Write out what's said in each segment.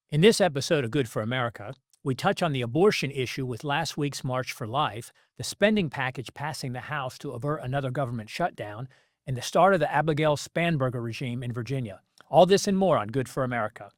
In this episode of Good for America, we touch on the abortion issue with last week's March for Life, the spending package passing the House to avert another government shutdown, and the start of the Abigail Spanberger regime in Virginia. All this and more on Good for America.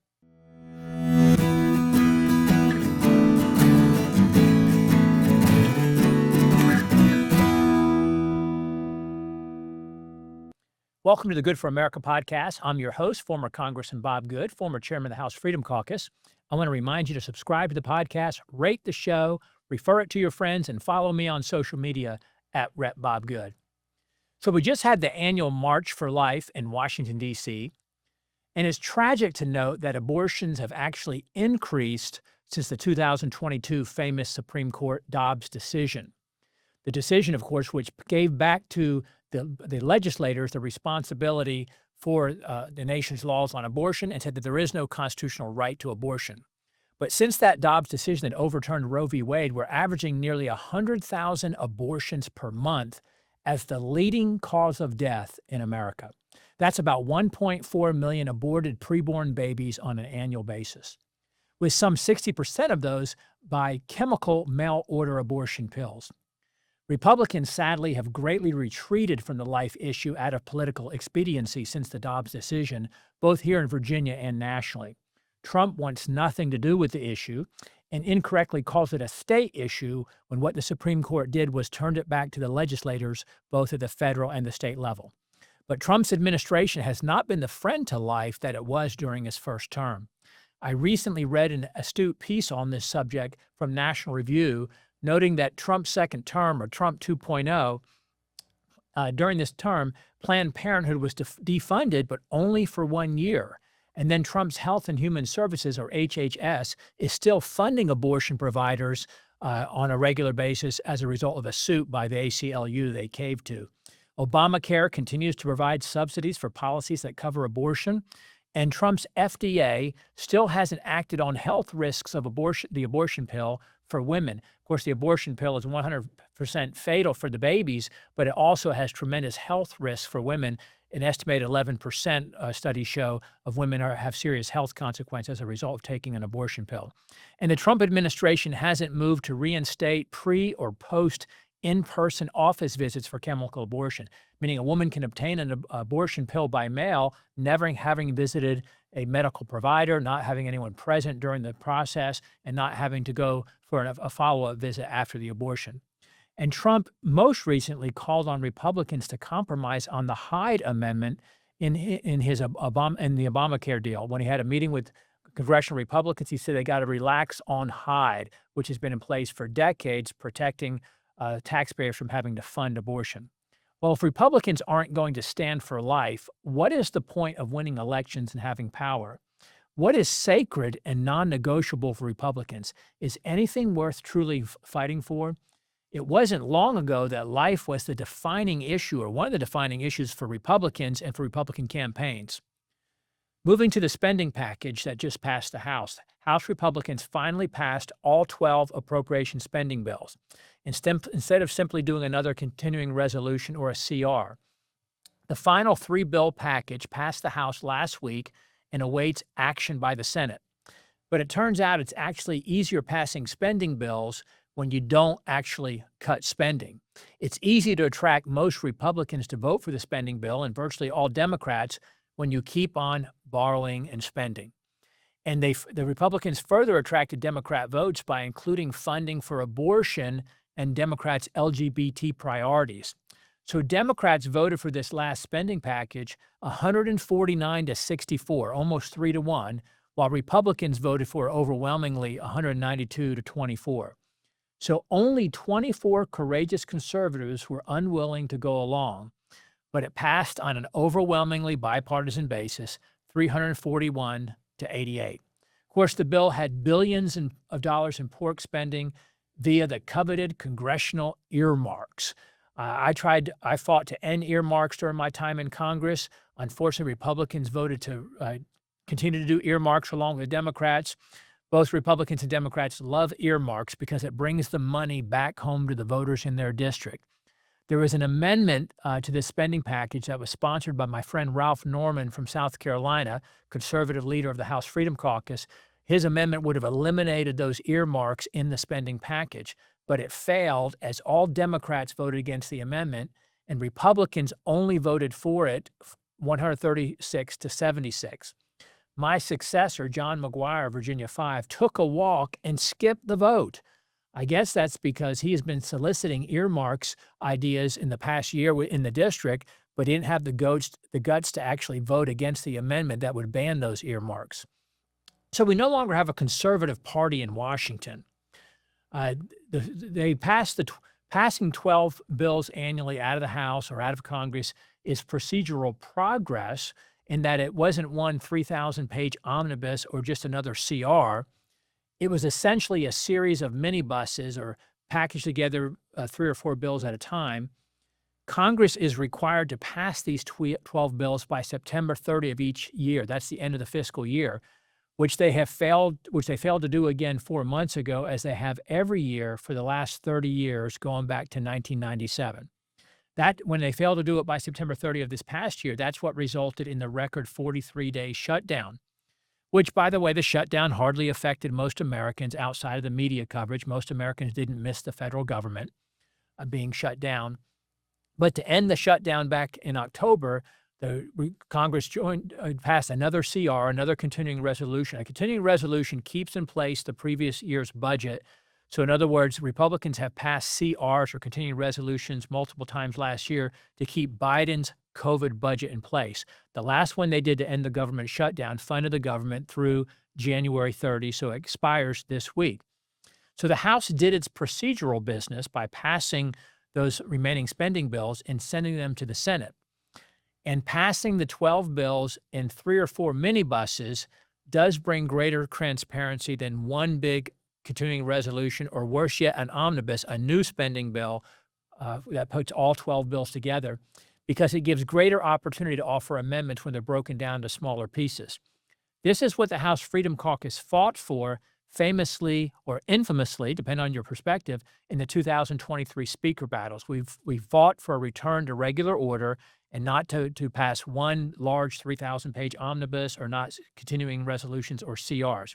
Welcome to the Good for America podcast. I'm your host, former Congressman Bob Good, former chairman of the House Freedom Caucus. I want to remind you to subscribe to the podcast, rate the show, refer it to your friends, and follow me on social media at Rep Bob Good. So we just had the annual March for Life in Washington, D.C., and it's tragic to note that abortions have actually increased since the 2022 famous Supreme Court Dobbs decision. The decision, of course, which gave back to the legislators the responsibility for the nation's laws on abortion and said that there is no constitutional right to abortion. But since that Dobbs decision that overturned Roe v. Wade, we're averaging nearly 100,000 abortions per month as the leading cause of death in America. That's about 1.4 million aborted preborn babies on an annual basis, with some 60% of those by chemical mail-order abortion pills. Republicans, sadly, have greatly retreated from the life issue out of political expediency since the Dobbs decision, both here in Virginia and nationally. Trump wants nothing to do with the issue and incorrectly calls it a state issue when what the Supreme Court did was turned it back to the legislators, both at the federal and the state level. But Trump's administration has not been the friend to life that it was during his first term. I recently read an astute piece on this subject from National Review, noting that Trump's second term, or Trump 2.0, during this term, Planned Parenthood was defunded, but only for 1 year. And then Trump's Health and Human Services, or HHS, is still funding abortion providers on a regular basis as a result of a suit by the ACLU they caved to. Obamacare continues to provide subsidies for policies that cover abortion. And Trump's FDA still hasn't acted on health risks of the abortion pill for women. Of course, the abortion pill is 100% fatal for the babies, but it also has tremendous health risks for women. An estimated 11% studies show of women have serious health consequences as a result of taking an abortion pill. And the Trump administration hasn't moved to reinstate pre or post in-person office visits for chemical abortion, meaning a woman can obtain an abortion pill by mail, never having visited a medical provider, not having anyone present during the process, and not having to go for a follow-up visit after the abortion. And Trump most recently called on Republicans to compromise on the Hyde Amendment in the Obamacare deal. When he had a meeting with congressional Republicans, he said they got to relax on Hyde, which has been in place for decades, protecting taxpayers from having to fund abortion. Well, if Republicans aren't going to stand for life, what is the point of winning elections and having power? What is sacred and non-negotiable for Republicans? Is anything worth truly fighting for? It wasn't long ago that life was the defining issue, or one of the defining issues for Republicans and for Republican campaigns. Moving to the spending package that just passed the House, House Republicans finally passed all 12 appropriation spending bills. Instead of simply doing another continuing resolution or a CR, the final three-bill package passed the House last week and awaits action by the Senate. But it turns out it's actually easier passing spending bills when you don't actually cut spending. It's easy to attract most Republicans to vote for the spending bill and virtually all Democrats when you keep on borrowing and spending. And the Republicans further attracted Democrat votes by including funding for abortion and Democrats' LGBT priorities. So Democrats voted for this last spending package 149 to 64, almost 3-1, while Republicans voted for overwhelmingly 192 to 24. So only 24 courageous conservatives were unwilling to go along, but it passed on an overwhelmingly bipartisan basis, 341 to 88. Of course, the bill had billions of dollars in pork spending via the coveted congressional earmarks. I fought to end earmarks during my time in Congress. Unfortunately, Republicans voted to continue to do earmarks along with Democrats. Both Republicans and Democrats love earmarks because it brings the money back home to the voters in their district. There was an amendment to this spending package that was sponsored by my friend Ralph Norman from South Carolina, conservative leader of the House Freedom Caucus. His amendment would have eliminated those earmarks in the spending package, but it failed as all Democrats voted against the amendment and Republicans only voted for it 136 to 76. My successor, John McGuire, Virginia 5, took a walk and skipped the vote. I guess that's because he has been soliciting earmarks ideas in the past year in the district, but he didn't have the guts to actually vote against the amendment that would ban those earmarks. So we no longer have a conservative party in Washington. They passing 12 bills annually out of the House or out of Congress is procedural progress in that it wasn't one 3,000-page omnibus or just another CR. It was essentially a series of minibuses or packaged together 3 or 4 bills at a time. Congress is required to pass these 12 bills by September 30 of each year. That's the end of the fiscal year, which they failed to do again 4 months ago, as they have every year for the last 30 years, going back to 1997. That, when they failed to do it by September 30 of this past year, that's what resulted in the record 43-day shutdown, which, by the way, the shutdown hardly affected most Americans outside of the media coverage. Most Americans didn't miss the federal government being shut down. But to end the shutdown back in October, Congress passed another CR, another continuing resolution. A continuing resolution keeps in place the previous year's budget. So in other words, Republicans have passed CRs or continuing resolutions multiple times last year to keep Biden's COVID budget in place. The last one they did to end the government shutdown funded the government through January 30, so it expires this week. So the House did its procedural business by passing those remaining spending bills and sending them to the Senate. And passing the 12 bills in 3 or 4 minibuses does bring greater transparency than one big continuing resolution, or worse yet, an omnibus, a new spending bill that puts all 12 bills together, because it gives greater opportunity to offer amendments when they're broken down to smaller pieces. This is what the House Freedom Caucus fought for, famously or infamously, depending on your perspective, in the 2023 speaker battles. We fought for a return to regular order and not to pass one large 3,000-page omnibus or not continuing resolutions or CRs.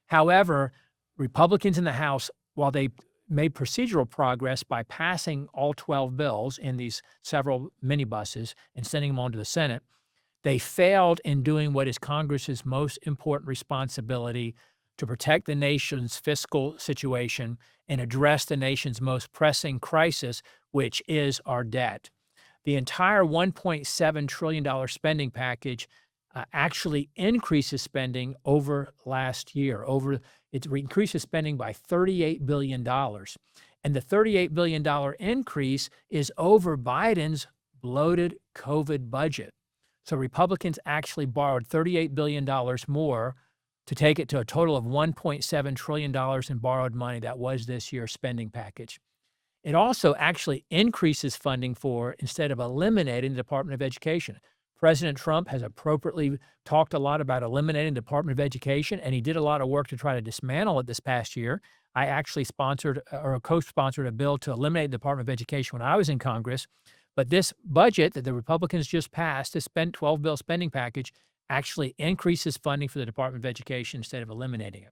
However, Republicans in the House, while they made procedural progress by passing all 12 bills in these several minibuses and sending them on to the Senate, they failed in doing what is Congress's most important responsibility, to protect the nation's fiscal situation and address the nation's most pressing crisis, which is our debt. The entire $1.7 trillion spending package actually increases spending over last year. It increases spending by $38 billion. And the $38 billion increase is over Biden's bloated COVID budget. So Republicans actually borrowed $38 billion more to take it to a total of $1.7 trillion in borrowed money that was this year's spending package. It also actually increases funding for, instead of eliminating, the Department of Education. President Trump has appropriately talked a lot about eliminating the Department of Education, and he did a lot of work to try to dismantle it this past year. I actually co-sponsored a bill to eliminate the Department of Education when I was in Congress. But this budget that the Republicans just passed, this 12-bill spending package, actually increases funding for the Department of Education instead of eliminating it.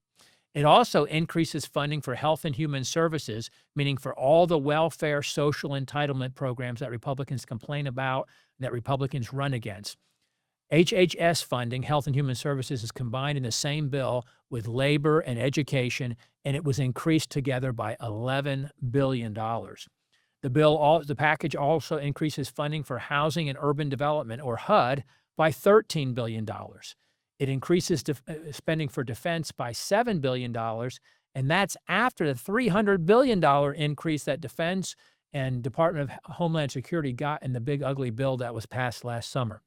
It also increases funding for health and human services, meaning for all the welfare social entitlement programs that Republicans complain about, that Republicans run against. HHS funding, health and human services, is combined in the same bill with labor and education, and it was increased together by $11 billion. The package also increases funding for housing and urban development, or HUD, by $13 billion. It increases spending for defense by $7 billion, and that's after the $300 billion increase that Defense and Department of Homeland Security got in the big ugly bill that was passed last summer.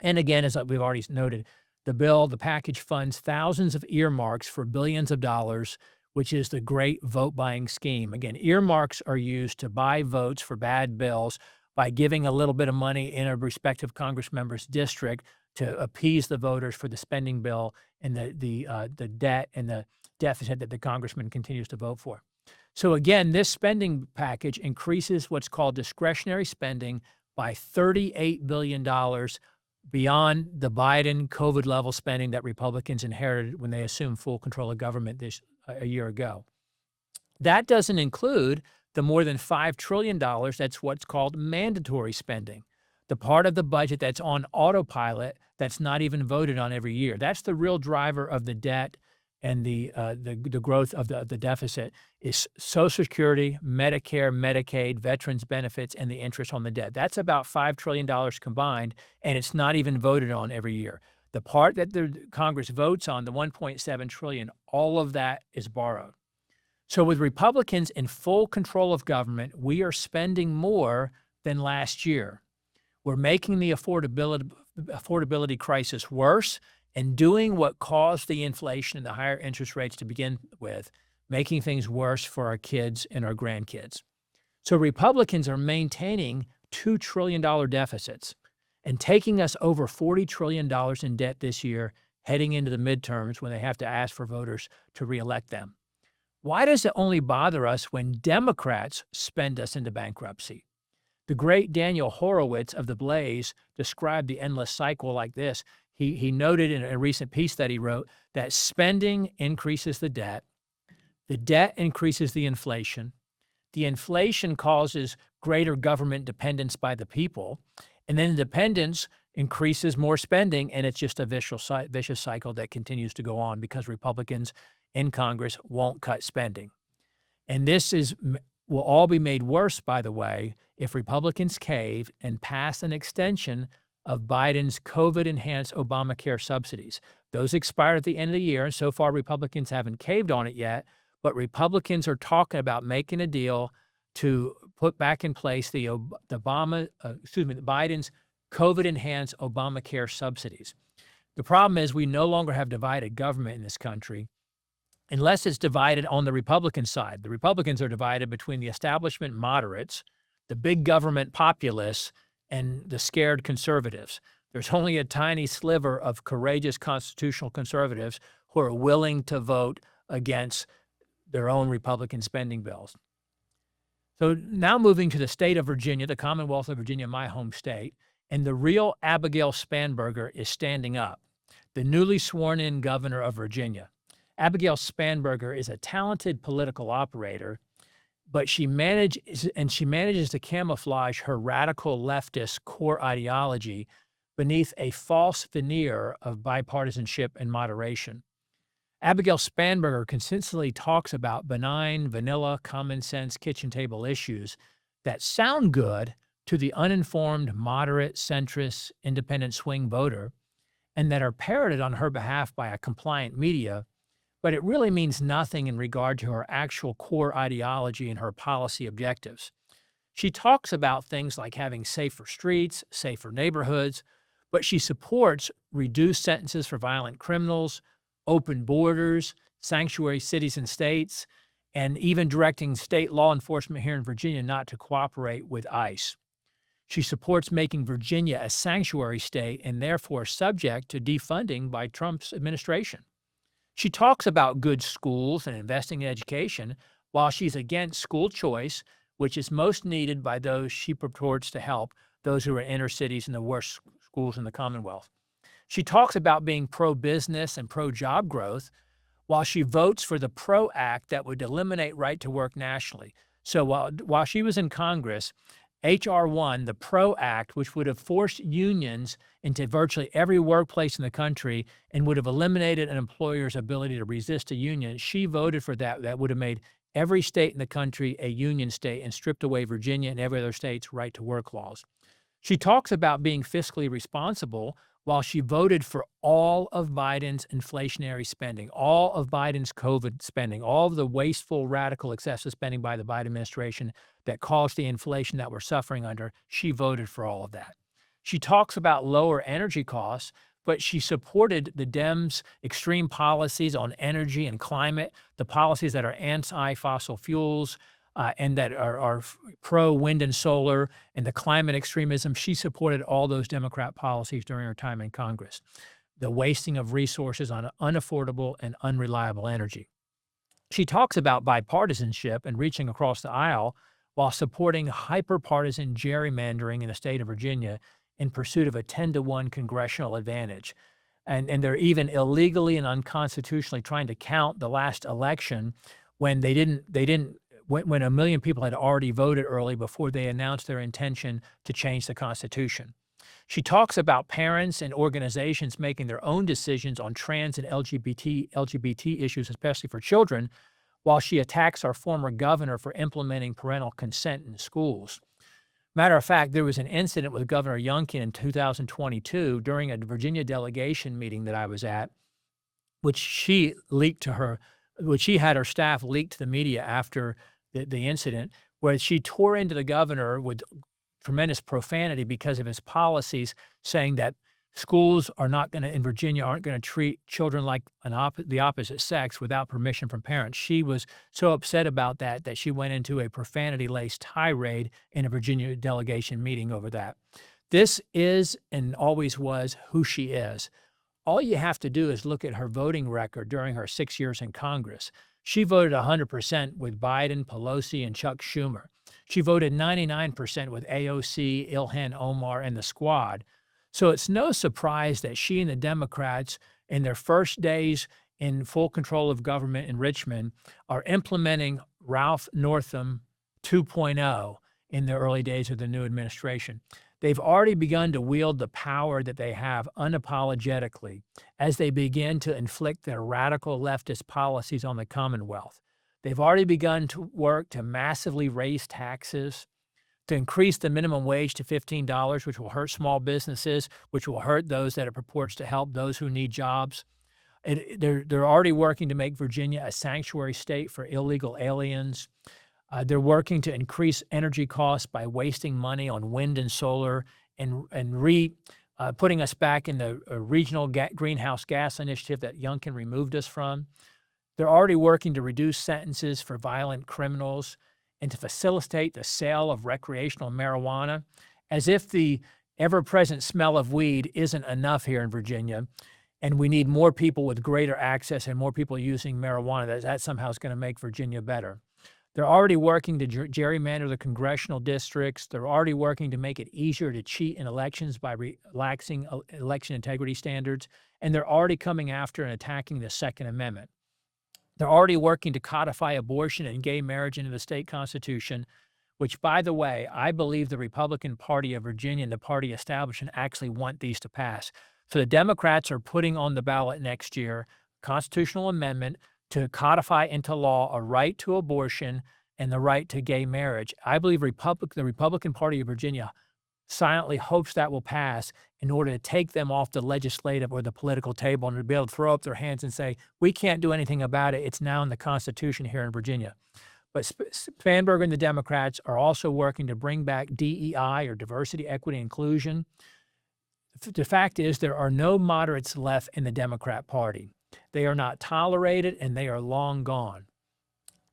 And again, as we've already noted, the package funds thousands of earmarks for billions of dollars, which is the great vote-buying scheme. Again, earmarks are used to buy votes for bad bills by giving a little bit of money in a respective Congress member's district to appease the voters for the spending bill and the debt and the deficit that the congressman continues to vote for. So again, this spending package increases what's called discretionary spending by $38 billion, beyond the Biden COVID level spending that Republicans inherited when they assumed full control of government a year ago. That doesn't include the more than $5 trillion that's what's called mandatory spending, the part of the budget that's on autopilot that's not even voted on every year. That's the real driver of the debt and the growth of the deficit is Social Security, Medicare, Medicaid, veterans benefits, and the interest on the debt. That's about $5 trillion combined, and it's not even voted on every year. The part that the Congress votes on, the $1.7 trillion, all of that is borrowed. So with Republicans in full control of government, we are spending more than last year. We're making the affordability crisis worse and doing what caused the inflation and the higher interest rates to begin with, making things worse for our kids and our grandkids. So Republicans are maintaining $2 trillion deficits and taking us over $40 trillion in debt this year, heading into the midterms when they have to ask for voters to reelect them. Why does it only bother us when Democrats spend us into bankruptcy? The great Daniel Horowitz of The Blaze described the endless cycle like this. He noted in a recent piece that he wrote that spending increases the debt increases the inflation causes greater government dependence by the people, and then dependence increases more spending, and it's just a vicious cycle that continues to go on because Republicans in Congress won't cut spending. And this will all be made worse, by the way, if Republicans cave and pass an extension of Biden's COVID-enhanced Obamacare subsidies. Those expire at the end of the year, and so far Republicans haven't caved on it yet, but Republicans are talking about making a deal to put back in place the Biden's COVID-enhanced Obamacare subsidies. The problem is we no longer have divided government in this country unless it's divided on the Republican side. The Republicans are divided between the establishment moderates, the big government populists, and the scared conservatives. There's only a tiny sliver of courageous constitutional conservatives who are willing to vote against their own Republican spending bills. So now moving to the state of Virginia, the Commonwealth of Virginia, my home state, and the real Abigail Spanberger is standing up, the newly sworn-in governor of Virginia. Abigail Spanberger is a talented political operator, but she manages to camouflage her radical leftist core ideology beneath a false veneer of bipartisanship and moderation. Abigail Spanberger consistently talks about benign, vanilla, common sense kitchen table issues that sound good to the uninformed, moderate, centrist, independent swing voter, and that are parroted on her behalf by a compliant media, but it really means nothing in regard to her actual core ideology and her policy objectives. She talks about things like having safer streets, safer neighborhoods, but she supports reduced sentences for violent criminals, open borders, sanctuary cities and states, and even directing state law enforcement here in Virginia not to cooperate with ICE. She supports making Virginia a sanctuary state and therefore subject to defunding by Trump's administration. She talks about good schools and investing in education while she's against school choice, which is most needed by those she purports to help, those who are in inner cities and the worst schools in the Commonwealth. She talks about being pro-business and pro-job growth while she votes for the PRO Act that would eliminate right to work nationally. So while she was in Congress, H.R. 1, the PRO Act, which would have forced unions into virtually every workplace in the country and would have eliminated an employer's ability to resist a union, she voted for that. That would have made every state in the country a union state and stripped away Virginia and every other state's right to work laws. She talks about being fiscally responsible while she voted for all of Biden's inflationary spending, all of Biden's COVID spending, all of the wasteful, radical, excessive spending by the Biden administration that caused the inflation that we're suffering under. She voted for all of that. She talks about lower energy costs, but she supported the Dems' extreme policies on energy and climate, the policies that are anti-fossil fuels, and that are pro-wind and solar, and the climate extremism. She supported all those Democrat policies during her time in Congress, the wasting of resources on unaffordable and unreliable energy. She talks about bipartisanship and reaching across the aisle while supporting hyper-partisan gerrymandering in the state of Virginia in pursuit of a 10-to-1 congressional advantage. And they're even illegally and unconstitutionally trying to count the last election when when 1 million people had already voted early before they announced their intention to change the Constitution. She talks about parents and organizations making their own decisions on trans and LGBT issues, especially for children, while she attacks our former governor for implementing parental consent in schools. Matter of fact, there was an incident with Governor Youngkin in 2022 during a Virginia delegation meeting that I was at, which she had her staff leak to the media after the incident, where she tore into the governor with tremendous profanity because of his policies, saying that schools in Virginia aren't going to treat children like the opposite sex without permission from parents. She was so upset about that she went into a profanity-laced tirade in a Virginia delegation meeting over that. This is and always was who she is. All you have to do is look at her voting record during her 6 years in Congress. She voted 100% with Biden, Pelosi, and Chuck Schumer. She voted 99% with AOC, Ilhan Omar, and the Squad. So it's no surprise that she and the Democrats, in their first days in full control of government in Richmond, are implementing Ralph Northam 2.0 in the early days of the new administration. They've already begun to wield the power that they have unapologetically as they begin to inflict their radical leftist policies on the Commonwealth. They've already begun to work to massively raise taxes, to increase the minimum wage to $15, which will hurt small businesses, which will hurt those that it purports to help those who need jobs. They're already working to make Virginia a sanctuary state for illegal aliens. They're working to increase energy costs by wasting money on wind and solar and putting us back in the regional greenhouse gas initiative that Youngkin removed us from. They're already working to reduce sentences for violent criminals and to facilitate the sale of recreational marijuana, as if the ever-present smell of weed isn't enough here in Virginia, and we need more people with greater access and more people using marijuana. That somehow is going to make Virginia better. They're already working to gerrymander the congressional districts. They're already working to make it easier to cheat in elections by relaxing election integrity standards, and they're already coming after and attacking the Second Amendment. They're already working to codify abortion and gay marriage into the state constitution, which, by the way, I believe the Republican Party of Virginia and the party establishment actually want these to pass. So the Democrats are putting on the ballot next year a constitutional amendment to codify into law a right to abortion and the right to gay marriage. I believe the Republican Party of Virginia silently hopes that will pass in order to take them off the legislative or the political table and to be able to throw up their hands and say, we can't do anything about it. It's now in the Constitution here in Virginia. But Spanberger and the Democrats are also working to bring back DEI, or diversity, equity, inclusion. The fact is there are no moderates left in the Democrat Party. They are not tolerated, and they are long gone.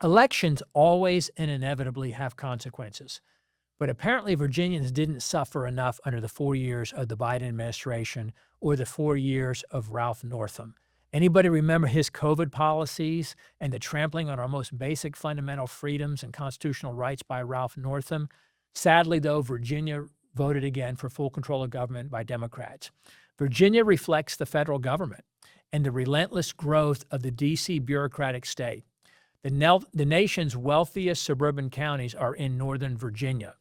Elections always and inevitably have consequences. But apparently Virginians didn't suffer enough under the 4 years of the Biden administration or the 4 years of Ralph Northam. Anybody remember his COVID policies and the trampling on our most basic fundamental freedoms and constitutional rights by Ralph Northam? Sadly, though, Virginia voted again for full control of government by Democrats. Virginia reflects the federal government and the relentless growth of the D.C. bureaucratic state. The nation's wealthiest suburban counties are in Northern Virginia.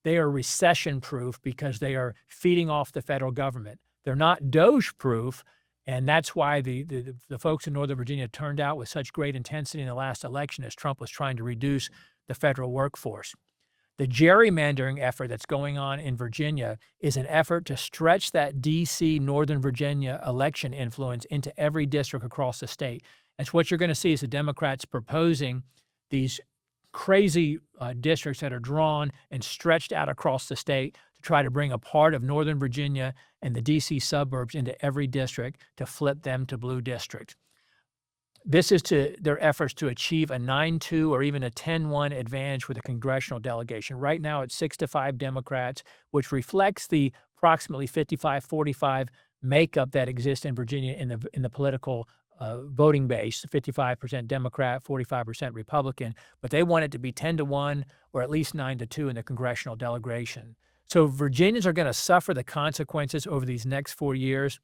They are recession-proof because they are feeding off the federal government. They're not Doge-proof, and that's why the folks in Northern Virginia turned out with such great intensity in the last election as Trump was trying to reduce the federal workforce. The gerrymandering effort that's going on in Virginia is an effort to stretch that D.C. Northern Virginia election influence into every district across the state. And so what you're going to see is the Democrats proposing these crazy districts that are drawn and stretched out across the state to try to bring a part of Northern Virginia and the D.C. suburbs into every district to flip them to blue district. This is to their efforts to achieve a 9-2 or even a 10-1 advantage with the congressional delegation. Right now it's 6-5 Democrats, which reflects the approximately 55-45 makeup that exists in Virginia in the political voting base, 55% Democrat, 45% Republican, but they want it to be 10-1 or at least 9-2 in the congressional delegation. So Virginians are going to suffer the consequences over these next 4 years.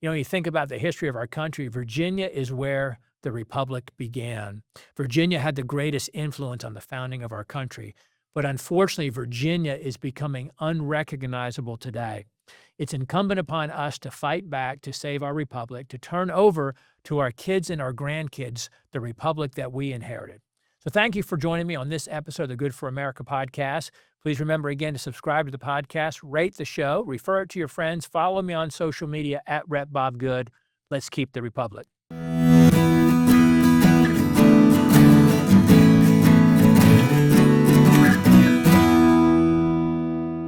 You think about the history of our country, Virginia is where the Republic began. Virginia had the greatest influence on the founding of our country. But unfortunately, Virginia is becoming unrecognizable today. It's incumbent upon us to fight back, to save our Republic, to turn over to our kids and our grandkids the Republic that we inherited. So thank you for joining me on this episode of the Good for America podcast. Please remember again to subscribe to the podcast, rate the show, refer it to your friends, follow me on social media at Rep Bob Good. Let's keep the Republic.